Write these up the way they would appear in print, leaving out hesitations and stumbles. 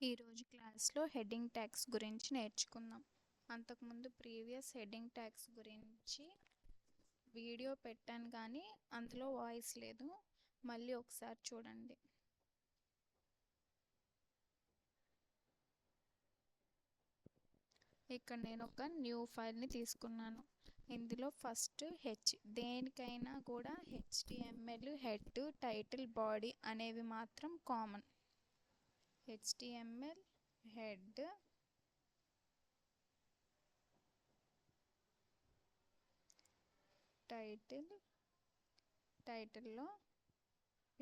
ఈరోజు క్లాస్లో heading tags గురించి నేర్చుకుందాం. అంతకుముందు ప్రీవియస్ హెడ్డింగ్ ట్యాగ్స్ గురించి వీడియో పెట్టాను కానీ అందులో వాయిస్ లేదు. మళ్ళీ ఒకసారి చూడండి. ఇక్కడ నేను ఒక న్యూ ఫైల్ని తీసుకున్నాను. ఇందులో ఫస్ట్ దేనికైనా కూడా HTML హెడ్, టైటిల్, బాడీ అనేవి మాత్రం కామన్. HTML హెడ్, టైటిల్లో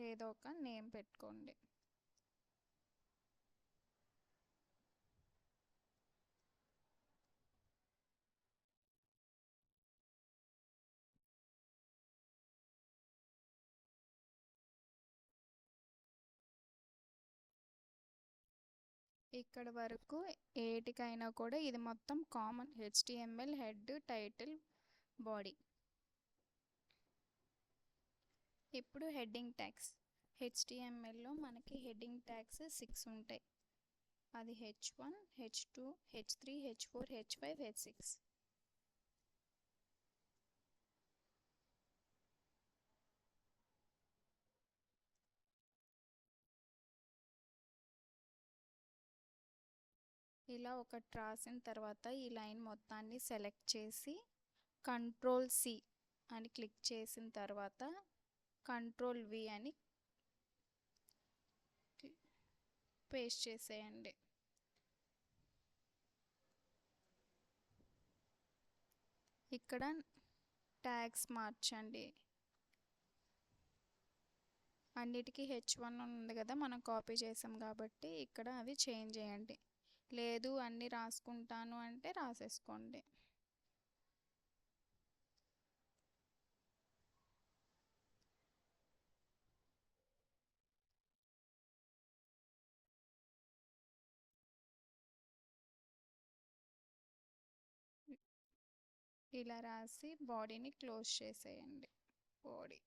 ఏదో ఒక నేమ్ పెట్టుకోండి. ఇక్కడ వరకు ఏటికైనా కూడా ఇది మొత్తం common. HTML head, title, body. ఇప్పుడు హెడ్డింగ్ ట్యాగ్స్. HTMLలో మనకి హెడ్డింగ్ ట్యాగ్స్ 6 ఉంటాయి. అది H1, H2, H3, H4, H5, H6. ఇలా ఒకటి రాసిన తర్వాత ఈ లైన్ మొత్తాన్ని సెలెక్ట్ చేసి Ctrl+C అని క్లిక్ చేసిన తర్వాత Ctrl+V అని పేస్ట్ చేసేయండి. ఇక్కడ ట్యాగ్స్ మార్చండి. అన్నిటికీ H1 ఉంది కదా, మనం కాపీ చేసాం కాబట్టి ఇక్కడ అవి చేంజ్ చేయండి. లేదు అన్నీ రాసుకుంటాను అంటే రాసేసుకోండి. ఇలా రాసి బాడీని క్లోజ్ చేసేయండి. బాడీ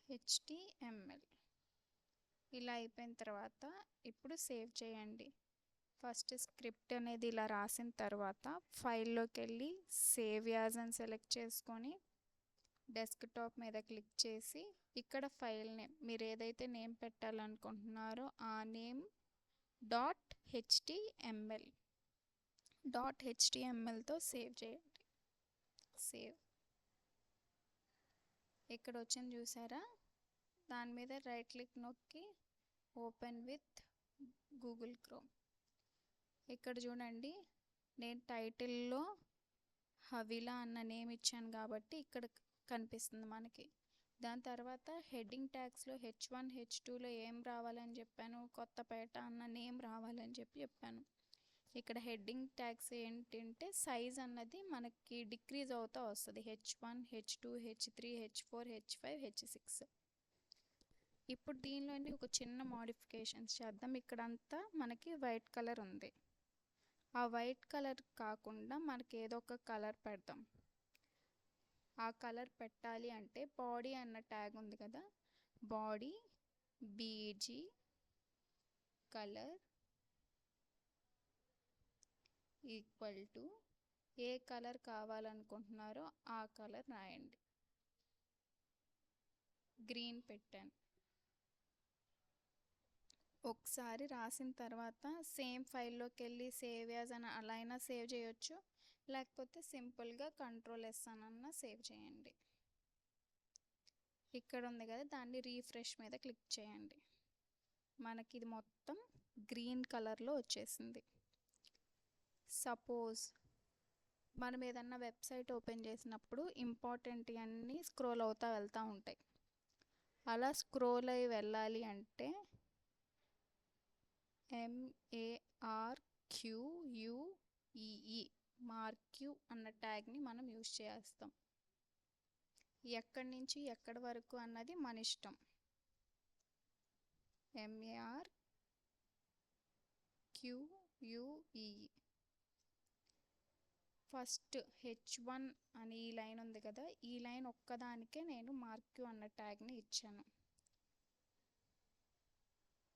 HTML ఇలా అయిపోయిన తర్వాత ఇప్పుడు సేవ్ చేయండి. ఫస్ట్ స్క్రిప్ట్ అనేది ఇలా రాసిన తర్వాత ఫైల్లోకి వెళ్ళి సేవ్ యాజ్ అని సెలెక్ట్ చేసుకొని డెస్క్టాప్ మీద క్లిక్ చేసి ఇక్కడ ఫైల్ నేమ్ మీరు ఏదైతే నేమ్ పెట్టాలనుకుంటున్నారో ఆ నేమ్ .htmlతో సేవ్ చేయండి. సేవ్. ఇక్కడ వచ్చింది చూసారా, దాని మీద రైట్ క్లిక్ నొక్కి ఓపెన్ విత్ గూగుల్ క్రోమ్. ఇక్కడ చూడండి, నేను టైటిల్లో హవిలా అన్న నేమ్ ఇచ్చాను కాబట్టి ఇక్కడ కనిపిస్తుంది మనకి. దాని తర్వాత హెడ్డింగ్ ట్యాగ్స్లో H1, H2లో ఏం రావాలని చెప్పాను, కొత్తపేట అన్న నేమ్ రావాలని చెప్పాను. ఇక్కడ హెడ్డింగ్ ట్యాగ్స్ ఏంటంటే సైజ్ అన్నది మనకి డిక్రీజ్ అవుతూ వస్తుంది. H1, H2, H3, H4, H5, H6. ఇప్పుడు దీనిలోని ఒక చిన్న మోడిఫికేషన్స్ చేద్దాం. ఇక్కడంతా మనకి వైట్ కలర్ ఉంది. ఆ వైట్ కలర్ కాకుండా మనకి ఏదో ఒక కలర్ పెడదాం. ఆ కలర్ పెట్టాలి అంటే బాడీ అన్న ట్యాగ్ ఉంది కదా, body BG colour equal to ఏ కలర్ కావాలనుకుంటున్నారో ఆ కలర్ రాయండి. గ్రీన్ పెట్టాను. ఒకసారి రాసిన తర్వాత సేమ్ ఫైల్లోకి వెళ్ళి సేవ్ యాజ్ అని అలా అయినా సేవ్ చేయొచ్చు, లేకపోతే సింపుల్గా Ctrl+S అన్న సేవ్ చేయండి. ఇక్కడ ఉంది కదా, దాన్ని రీఫ్రెష్ మీద క్లిక్ చేయండి. మనకి ఇది మొత్తం గ్రీన్ కలర్లో వచ్చేసింది. సపోజ్ మనం ఏదన్నా వెబ్సైట్ ఓపెన్ చేసినప్పుడు ఇంపార్టెంట్ అన్నీ స్క్రోల్ అవుతూ వెళ్తూ ఉంటాయి. అలా స్క్రోల్ అయ్యి వెళ్ళాలి అంటే మార్క్యూ అన్న ట్యాగ్ని మనం యూజ్ చేస్తాం. ఎక్కడి నుంచి ఎక్కడి వరకు అన్నది మన ఇష్టం. MARQUE. ఫస్ట్ H1 అని ఈ లైన్ ఉంది కదా, ఈ లైన్ ఒక్కదానికే నేను మార్క్యూ అన్న ట్యాగ్ని ఇచ్చాను.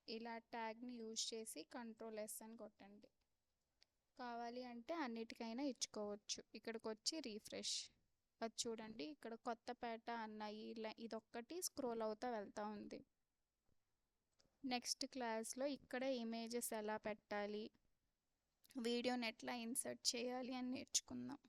ఇలా ట్యాగ్ని యూజ్ చేసి కంట్రోల్ S అని కొట్టండి. కావాలి అంటే అన్నిటికైనా ఇచ్చుకోవచ్చు. ఇక్కడికి వచ్చి రీఫ్రెష్, అది చూడండి ఇక్కడ కొత్తపేట అన్నాయి. ఇలా ఇదొక్కటి స్క్రోల్ అవుతా వెళ్తూ ఉంది. నెక్స్ట్ క్లాస్లో ఇక్కడే ఇమేజెస్ ఎలా పెట్టాలి, వీడియోని ఎట్లా ఇన్సర్ట్ చేయాలి అని నేర్చుకుందాం.